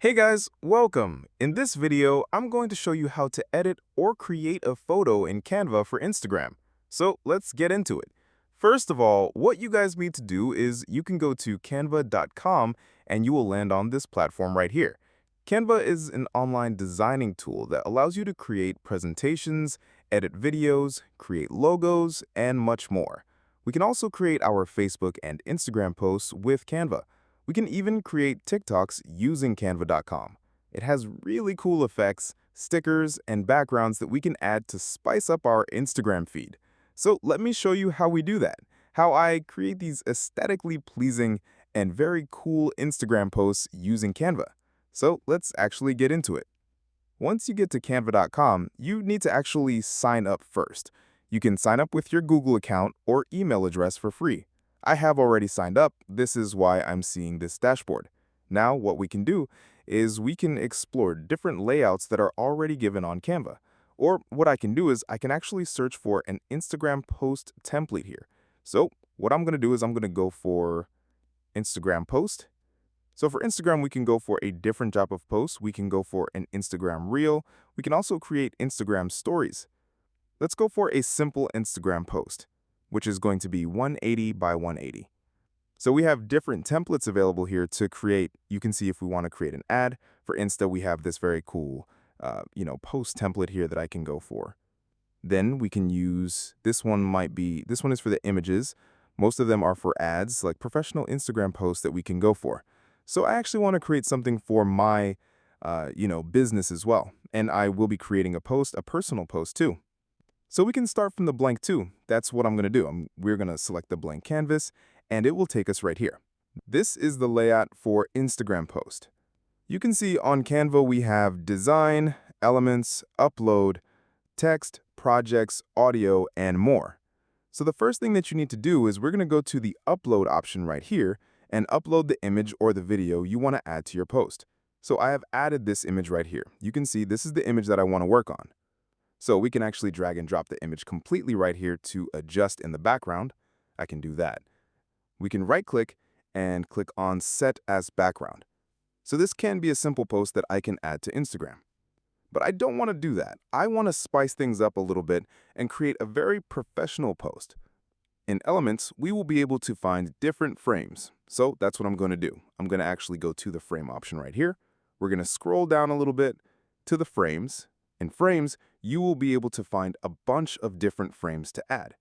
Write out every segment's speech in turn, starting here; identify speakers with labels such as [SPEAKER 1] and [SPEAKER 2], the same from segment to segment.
[SPEAKER 1] Hey guys, welcome! In this video, I'm going to show you how to edit or create a photo in Canva for Instagram. So let's get into it. First of all, what you guys need to do is you can go to canva.com and you will land on this platform right here. Canva is an online designing tool that allows you to create presentations, edit videos, create logos, and much more. We can also create our Facebook and Instagram posts with Canva. We can even create TikToks using Canva.com. It has really cool effects, stickers, and backgrounds that we can add to spice up our Instagram feed. So let me show you how we do that, how I create these aesthetically pleasing and very cool Instagram posts using Canva. So let's actually get into it. Once you get to canva.com, you need to actually sign up first. You can sign up with your Google account or email address for free. I have already signed up. This is why I'm seeing this dashboard. Now, what we can do is we can explore different layouts that are already given on Canva. Or what I can do is I can actually search for an Instagram post template here. So what I'm going to do is I'm going to go for Instagram post. So for Instagram, we can go for a different type of post. We can go for an Instagram reel. We can also create Instagram stories. Let's go for a simple Instagram post, which is going to be 180 by 180. So we have different templates available here to create. You can see if we want to create an ad. For Insta, we have this very cool, post template here that I can go for. Then we can use, this one is for the images. Most of them are for ads, like professional Instagram posts that we can go for. So I actually want to create something for my, business as well. And I will be creating a personal post too. So we can start from the blank too. That's what I'm going to do. We're going to select the blank canvas, and it will take us right here. This is the layout for Instagram post. You can see on Canva we have design, elements, upload, text, projects, audio, and more. So the first thing that you need to do is we're going to go to the upload option right here and upload the image or the video you want to add to your post. So I have added this image right here. You can see this is the image that I want to work on. So we can actually drag and drop the image completely right here to adjust in the background. I can do that. We can right-click and click on Set as Background. So this can be a simple post that I can add to Instagram. But I don't want to do that. I want to spice things up a little bit and create a very professional post. In Elements, we will be able to find different frames. So that's what I'm going to do. I'm going to actually go to the frame option right here. We're going to scroll down a little bit to the frames. In frames, you will be able to find a bunch of different frames to add.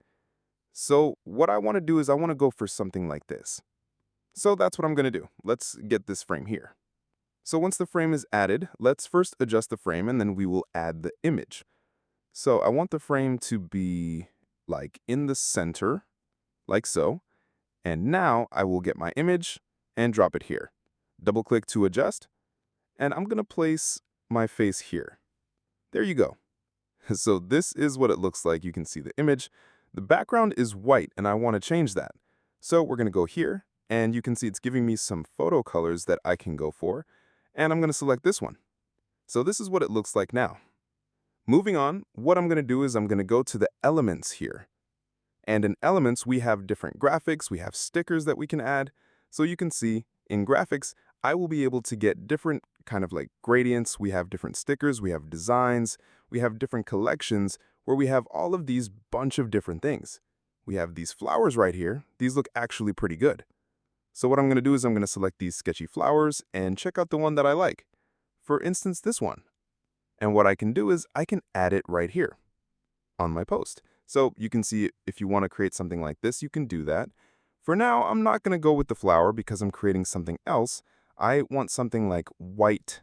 [SPEAKER 1] So what I want to do is I want to go for something like this. So that's what I'm going to do. Let's get this frame here. So once the frame is added, let's first adjust the frame and then we will add the image. So I want the frame to be like in the center, like so. And now I will get my image and drop it here. Double click to adjust. And I'm going to place my face here. There you go. So this is what it looks like. You can see the image. The background is white and I want to change that. So we're going to go here and you can see it's giving me some photo colors that I can go for. And I'm going to select this one. So this is what it looks like now. Moving on, what I'm going to do is I'm going to go to the elements here. And in elements, we have different graphics. We have stickers that we can add. So you can see in graphics, I will be able to get different kind of like gradients. We have different stickers. We have designs. We have different collections where we have all of these bunch of different things. We have these flowers right here. These look actually pretty good. So what I'm going to do is I'm going to select these sketchy flowers and check out the one that I like. For instance, this one. And what I can do is I can add it right here on my post. So you can see if you want to create something like this, you can do that. For now, I'm not going to go with the flower because I'm creating something else. I want something like white,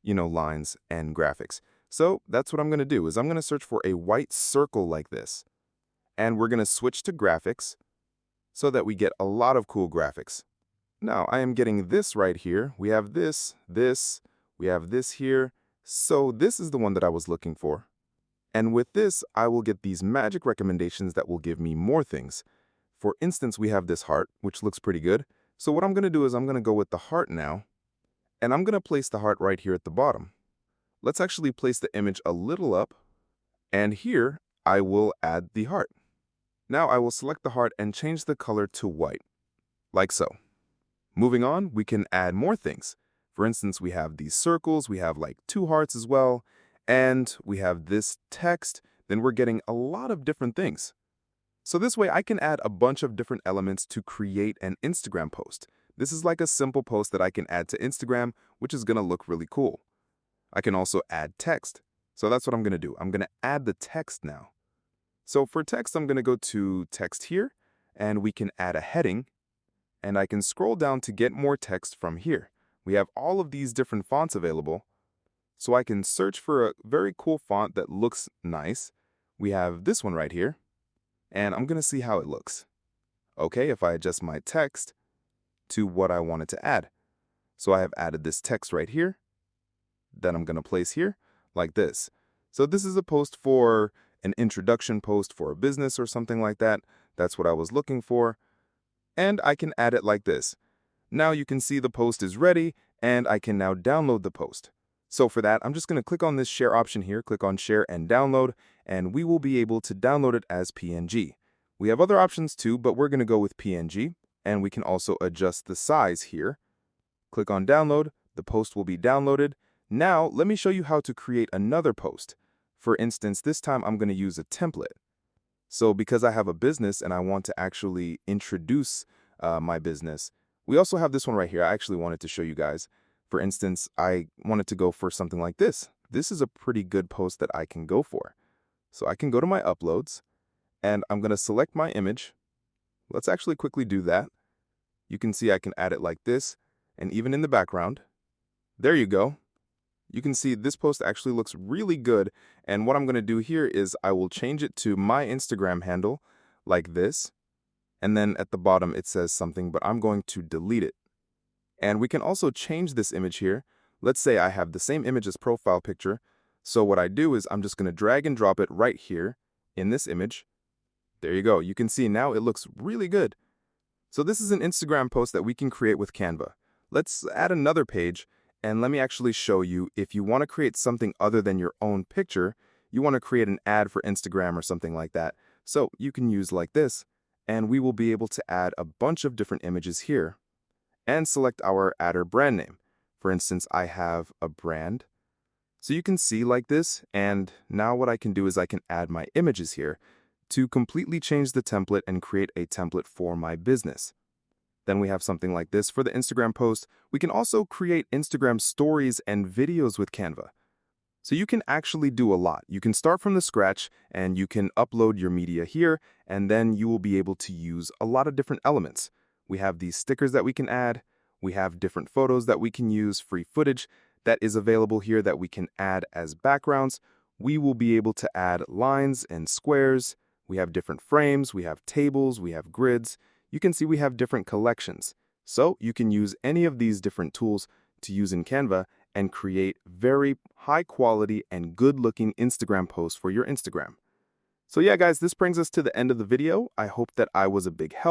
[SPEAKER 1] lines and graphics. So that's what I'm going to do is I'm going to search for a white circle like this. And we're going to switch to graphics so that we get a lot of cool graphics. Now I am getting this right here. We have this, we have this here. So this is the one that I was looking for. And with this, I will get these magic recommendations that will give me more things. For instance, we have this heart, which looks pretty good. So what I'm going to do is I'm going to go with the heart now. And I'm going to place the heart right here at the bottom. Let's actually place the image a little up. And here, I will add the heart. Now I will select the heart and change the color to white, like so. Moving on, we can add more things. For instance, we have these circles, we have like 2 hearts as well, and we have this text. Then we're getting a lot of different things. So this way I can add a bunch of different elements to create an Instagram post. This is like a simple post that I can add to Instagram, which is going to look really cool. I can also add text. So that's what I'm going to do. I'm going to add the text now. So for text, I'm going to go to text here, and we can add a heading, and I can scroll down to get more text from here. We have all of these different fonts available, so I can search for a very cool font that looks nice. We have this one right here, and I'm going to see how it looks. Okay, if I adjust my text to what I wanted to add. So I have added this text right here that I'm going to place here like this. So this is a post for an introduction post for a business or something like that. That's what I was looking for. And I can add it like this. Now you can see the post is ready, and I can now download the post. So for that, I'm just going to click on this share option here, click on share and download, and we will be able to download it as PNG. We have other options too, but we're going to go with PNG, and we can also adjust the size here. Click on download, the post will be downloaded. Now let me show you how to create another post. For instance, this time I'm going to use a template. So because I have a business and I want to actually introduce my business, we also have this one right here. I actually wanted to show you guys. For instance, I wanted to go for something like this. This is a pretty good post that I can go for. So I can go to my uploads, and I'm going to select my image. Let's actually quickly do that. You can see I can add it like this, and even in the background. There you go. You can see this post actually looks really good, and what I'm going to do here is I will change it to my Instagram handle like this, and then at the bottom it says something, but I'm going to delete it. And we can also change this image here. Let's say I have the same image as profile picture, so what I do is I'm just going to drag and drop it right here in this image. There you go. You can see now it looks really good. So this is an Instagram post that we can create with Canva. Let's add another page. And let me actually show you, if you want to create something other than your own picture, you want to create an ad for Instagram or something like that. So you can use like this, and we will be able to add a bunch of different images here and select our ad or brand name. For instance, I have a brand. So you can see like this, and now what I can do is I can add my images here to completely change the template and create a template for my business. Then we have something like this for the Instagram post. We can also create Instagram stories and videos with Canva. So you can actually do a lot. You can start from the scratch and you can upload your media here, and then you will be able to use a lot of different elements. We have these stickers that we can add. We have different photos that we can use, free footage that is available here that we can add as backgrounds. We will be able to add lines and squares. We have different frames. We have tables. We have grids. You can see we have different collections. So you can use any of these different tools to use in Canva and create very high quality and good looking Instagram posts for your Instagram. So yeah, guys, this brings us to the end of the video. I hope that I was a big help.